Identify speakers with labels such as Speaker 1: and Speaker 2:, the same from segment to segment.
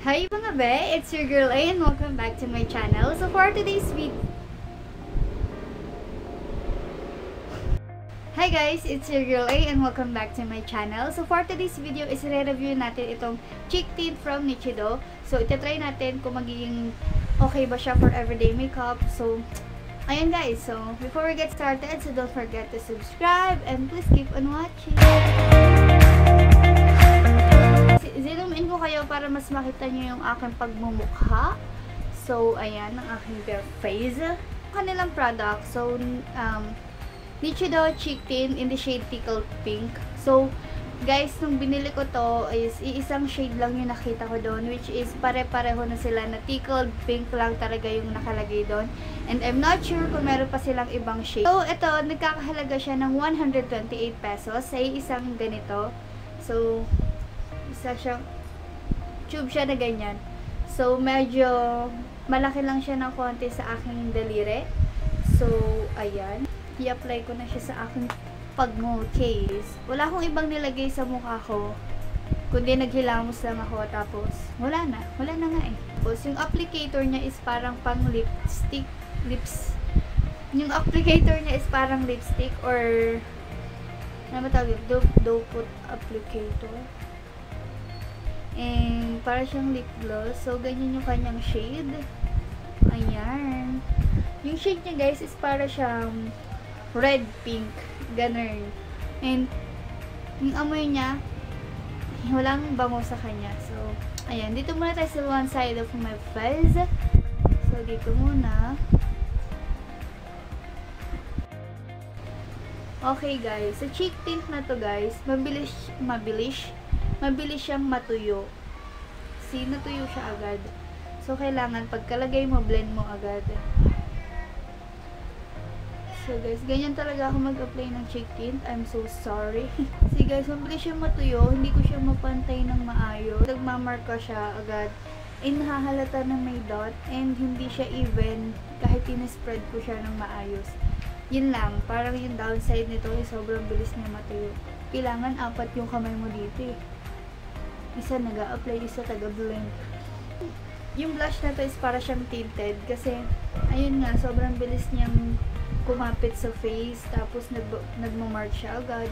Speaker 1: Hi mga be! It's your girl A and welcome back to my channel. So for today's video... Hi guys! It's your girl A and welcome back to my channel. So for today's video is re-review natin itong cheek tint from Nichido. So itatry natin kung magiging okay ba siya for everyday makeup. So ayan guys! So before we get started, so don't forget to subscribe and please keep on watching. Zoom in ko kayo para mas makita nyo yung aking pagmumukha. So, ayan, ang aking bare face. Kanilang product. So, Nichido Cheek Tint in the shade Tickled Pink. So, guys, nung binili ko to is iisang shade lang yung nakita ko doon, which is pare-pareho na sila na Tickled Pink lang talaga yung nakalagay doon. And I'm not sure kung meron pa silang ibang shade. So, ito, nagkakahalaga siya ng 128 pesos sa isang ganito. So, isa siyang tube siya na ganyan. So, medyo malaki lang siya ng konti sa aking daliri. So, ayan. I-apply ko na siya sa aking pagmo-case. Wala akong ibang nilagay sa mukha ko. Kundi naghilamos lang ako. Tapos, wala na. Wala na nga eh. Tapos, yung applicator niya is parang pang lipstick. Yung applicator niya is parang lipstick or ano ba tawag? Doe put applicator. And para siyang lip gloss. So, ganyan yung kanyang shade. Ayan. Yung shade niya guys is para siyang red pink. Ganun. And yung amoy niya, walang bango sa kanya. So, ayan. Dito muna tayo sa one side of my face. So, dito muna. Okay guys. Sa cheek tint na to guys, mabilis siyang matuyo. See, natuyo siya agad. So, kailangan pagkalagay mo, blend mo agad. So, guys, ganyan talaga ako mag-apply ng cheek tint. I'm so sorry. See, guys, mabilis siyang matuyo. Hindi ko siya mapantay ng maayos. Nagmamarka siya agad. And nahahalata na may dot. And hindi siya even kahit in-spread ko siya ng maayos. Yun lang. Parang yung downside nito ay sobrang bilis niya matuyo. Kailangan apat yung kamay mo dito eh. Isa nag-a-apply, isa taga-blend. Yung blush na to is para siyang tinted kasi ayun nga, sobrang bilis niyang kumapit sa face tapos nagmamark siya agad.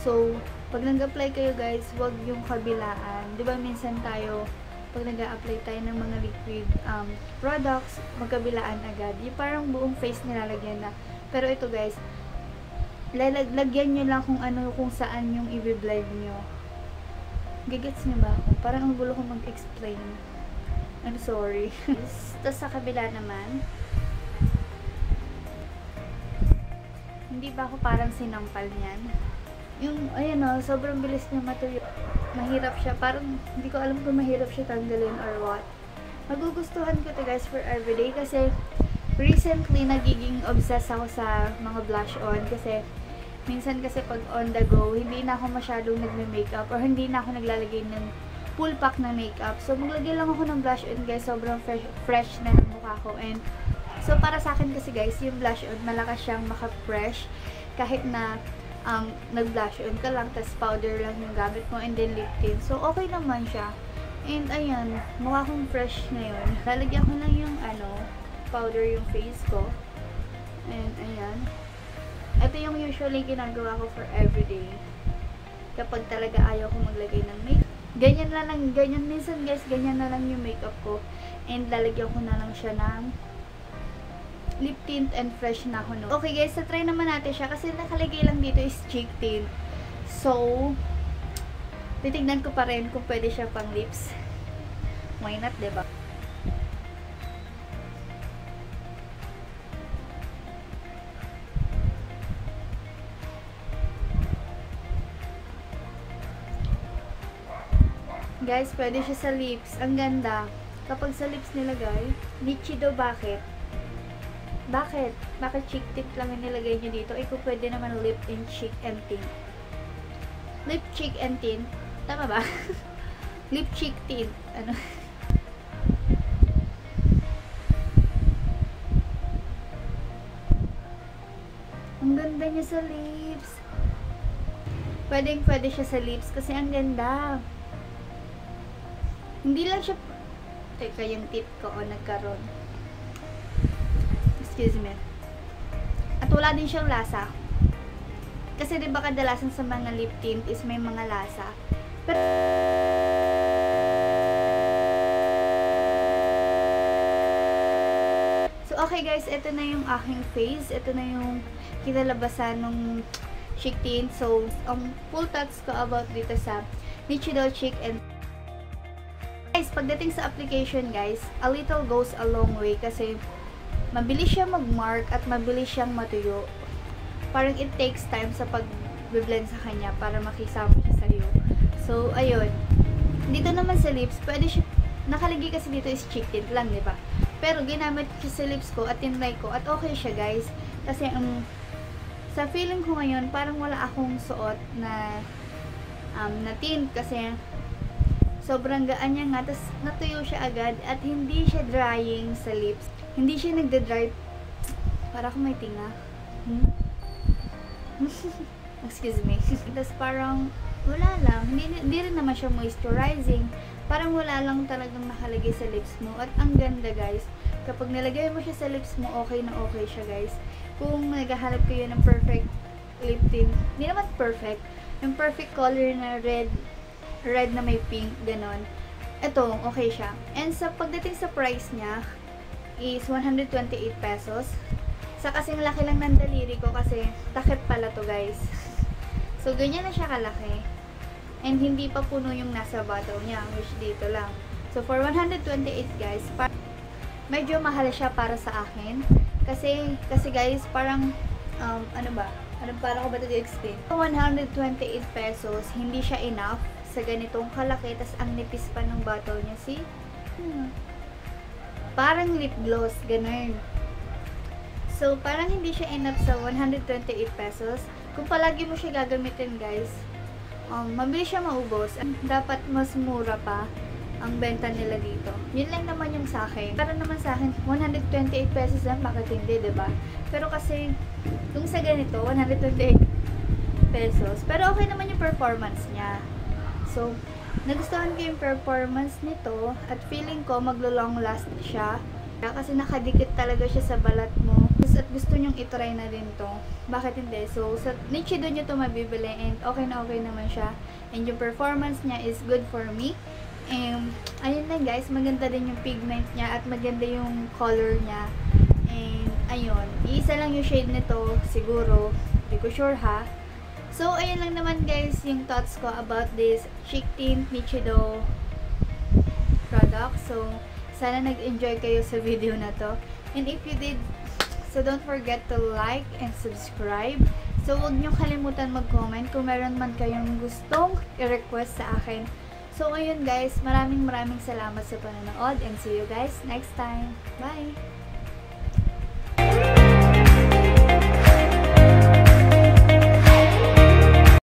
Speaker 1: So, pag nag-apply kayo guys, wag yung kabilaan. 'Di ba minsan tayo pag nag-a-apply tayo ng mga liquid products, magkabilaan agad. Yung parang buong face nilalagyan na. Pero ito guys, lagyan niyo lang kung saan yung i-blend niyo. Gigets niyo ba ako? Parang ang gulo ko mag-explain. I'm sorry. Tapos sa kabila naman, hindi ba ako parang sinampal niyan? Yung, ayan o, sobrang bilis niya matuyo. Mahirap siya. Parang, hindi ko alam kung mahirap siya tanggalin or what. Magugustuhan ko to guys for everyday kasi recently, nagiging obsessed ako sa mga blush on kasi minsan kasi pag on the go, hindi na ako masyadong nagme-makeup or hindi na ako naglalagay ng full pack na makeup. So, maglagay lang ako ng blush on guys. Sobrang fresh na ng mukha ko. And, so, para sa akin kasi guys, yung blush on, malakas siyang maka-fresh kahit na nag-blush on ka lang, tas powder lang yung gamit mo and then lip tint. So, okay naman siya. And, ayan, mukha kong fresh ngayon. Lalagyan ko lang yung, powder yung face ko. And, ayan. Ito yung usually ginagawa ko for everyday. Kapag talaga ayaw ko maglagay ng makeup. Ganyan minsan guys, ganyan na lang yung makeup ko. And lalagyan ko na lang siya ng lip tint and fresh na ako. No? Okay guys, try naman natin siya kasi nakalagay lang dito is cheek tint. So, titignan ko pa rin kung pwede siya pang lips. Why not, diba? Guys, pwede siya sa lips. Ang ganda. Kapag sa lips nilagay, Nichido, bakit? Bakit cheek tint lang yung nilagay nyo dito? Kung pwede naman lip and cheek and tint. Lip, cheek, and tint. Tama ba? Lip, cheek, tint. Ano? Ang ganda niya sa lips. Pwede siya sa lips kasi ang ganda. Hindi lang siya Teka, yung tip ko nagkaroon. Excuse me. At wala din siyang lasa. Kasi diba kadalasan sa mga lip tint is may mga lasa. Pero so okay guys, ito na yung aking face. Ito na yung kinalabasan ng cheek tint. So, ang full thoughts ko about dito sa Nichido cheek and guys, pagdating sa application guys, a little goes a long way kasi mabilis siya mag-mark at mabilis siyang matuyo. Parang it takes time sa pag-blend sa kanya para makisama siya sa'yo. So, ayun. Dito naman sa lips, pwede siya, nakalagay kasi dito is cheek tint lang, diba? Pero ginamit ko siya sa lips ko at tinry ko at okay siya guys. Kasi sa feeling ko ngayon, parang wala akong suot na tint kasi sobrang gaan niya nga. Tapos natuyo siya agad at hindi siya drying sa lips. Hindi siya nagda-dry. Para akong may tinga. Excuse me. Tapos parang wala lang. Hindi rin naman siya moisturizing. Parang wala lang talagang nakalagay sa lips mo. At ang ganda guys. Kapag nilagay mo siya sa lips mo, okay na okay siya guys. Kung naghahanap kayo ng perfect lip tint, hindi naman perfect. Yung perfect color na red na may pink, ganon. Ito, okay siya. And sa pagdating sa price niya, is 128 pesos. Sa kasing laki lang ng daliri ko kasi takip pala to guys. So, ganyan na siya kalaki. And hindi pa puno yung nasa bottle niya, which dito lang. So, for 128 guys, medyo mahal siya para sa akin. Kasi guys, parang, paano ko ba ito i-explain? 128 pesos, hindi siya enough sa ganitong kalaki. Tas ang nipis pa ng bottle niya, see? Parang lip gloss, ganun. So, parang hindi siya enough sa 128 pesos. Kung palagi mo siya gagamitin, guys, mabilis siya maubos. Dapat mas mura pa ang benta nila dito. Yun lang naman yung sa akin. Para naman sa akin, 128 pesos lang, bakit hindi, diba? Pero kasi, kung sa ganito, 128 pesos. Pero okay naman yung performance niya. So, nagustuhan ko yung performance nito at feeling ko maglo-long last siya kasi nakadikit talaga siya sa balat mo at gusto nyong itry na din to, bakit hindi? So sa Nichido nyo to mabibili and okay na okay naman siya and yung performance niya is good for me. And ayun lang guys, maganda din yung pigment niya at maganda yung color niya. And ayun, isa lang yung shade nito siguro, hindi ko sure ha. So, ayun lang naman guys yung thoughts ko about this cheek tint Nichido product. So, sana nag-enjoy kayo sa video na to. And if you did, so don't forget to like and subscribe. So, huwag nyo kalimutan mag-comment kung meron man kayong gustong i-request sa akin. So, ayun guys, maraming salamat sa panonood and see you guys next time. Bye!